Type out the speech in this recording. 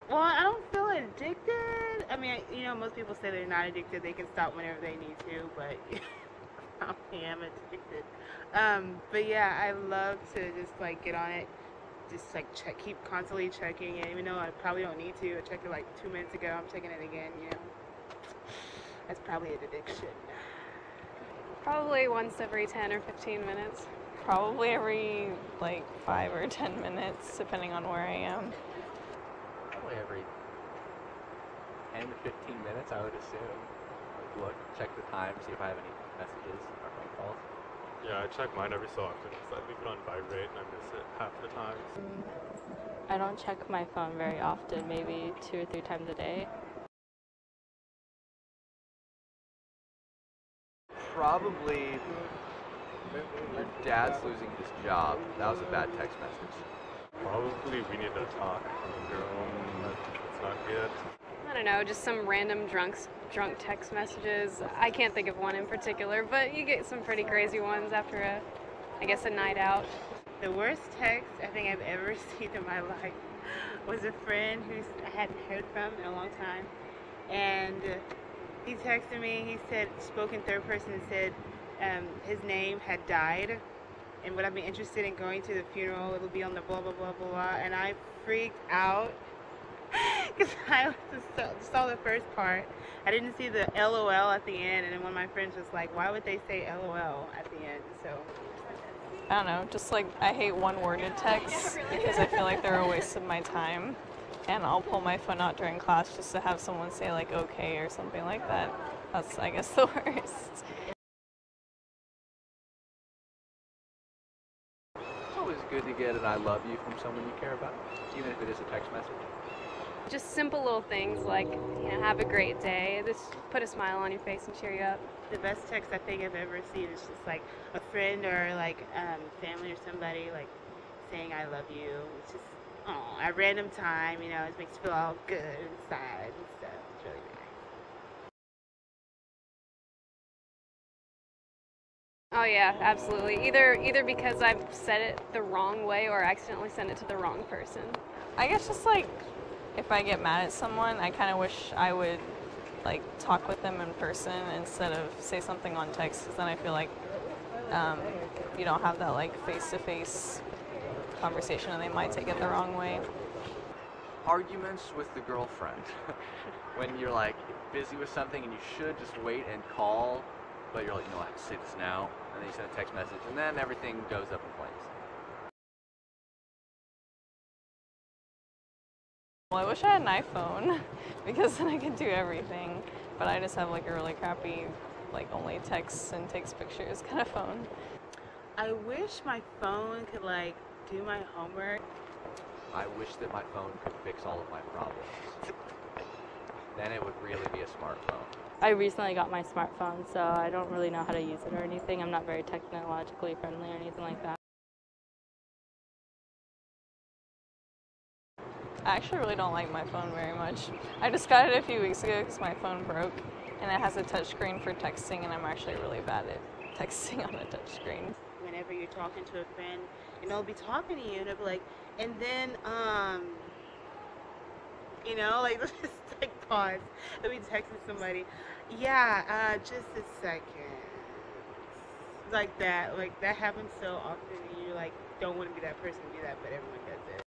Well, I don't feel addicted. I mean, you know, most people say they're not addicted. They can stop whenever they need to, but I am addicted. But yeah, I love to just like get on it, just like check, keep constantly checking it. Even though I probably don't need to. I checked it like 2 minutes ago. I'm checking it again. You know, that's probably an addiction. Probably once every 10 or 15 minutes. Probably every like 5 or 10 minutes, depending on where I am. Probably every 10 to 15 minutes, I would assume. Like look, check the time, see if I have any messages or phone calls. Yeah, I check mine every so often because I leave it on vibrate and I miss it half the time. I don't check my phone very often, maybe 2 or 3 times a day. Probably your dad's losing his job. That was a bad text message. Probably we need to talk. It's not good. I don't know, just some random drunk text messages. I can't think of one in particular, but you get some pretty crazy ones after I guess a night out. The worst text I think I've ever received in my life was a friend who I hadn't heard from in a long time, and he texted me. He said, spoke in third person, and said his name had died, and would I be interested in going to the funeral? It'll be on the blah blah blah blah blah, and I freaked out because I just saw the first part. I didn't see the LOL at the end, and then one of my friends was like, "Why would they say LOL at the end?" So. I don't know, just like I hate one-worded texts because I feel like they're a waste of my time. And I'll pull my phone out during class just to have someone say like okay or something like that. That's, I guess, the worst. It's always good to get an I love you from someone you care about, even if it is a text message. Just simple little things like, you know, have a great day. Just put a smile on your face and cheer you up. The best text I think I've ever received is just like a friend or like family or somebody like saying I love you. It's just at random time, you know, it makes you feel all good inside and stuff. It's really nice. Oh yeah, absolutely. Either because I've said it the wrong way or accidentally sent it to the wrong person. I guess just like if I get mad at someone, I kind of wish I would like talk with them in person instead of say something on text, because then I feel like you don't have that like face-to-face conversation and they might take it the wrong way. Arguments with the girlfriend. When you're like busy with something and you should just wait and call, but you're like, no, I have to say this now, and then you send a text message, and then everything goes up in flames. Well, I wish I had an iPhone because then I could do everything, but I just have like a really crappy, like only texts and takes pictures kind of phone. I wish my phone could like do my homework. I wish that my phone could fix all of my problems. Then it would really be a smartphone. I recently got my smartphone, so I don't really know how to use it or anything. I'm not very technologically friendly or anything like that. I actually really don't like my phone very much. I just got it a few weeks ago because my phone broke, and it has a touchscreen for texting, and I'm actually really bad at texting on a touchscreen. Whenever you're talking to a friend, and they'll be talking to you, and they'll be like, and then, you know, like, just like pause. They'll be texting somebody, yeah, just a second. Like that happens so often, and you like don't want to be that person to do that, but everyone does it.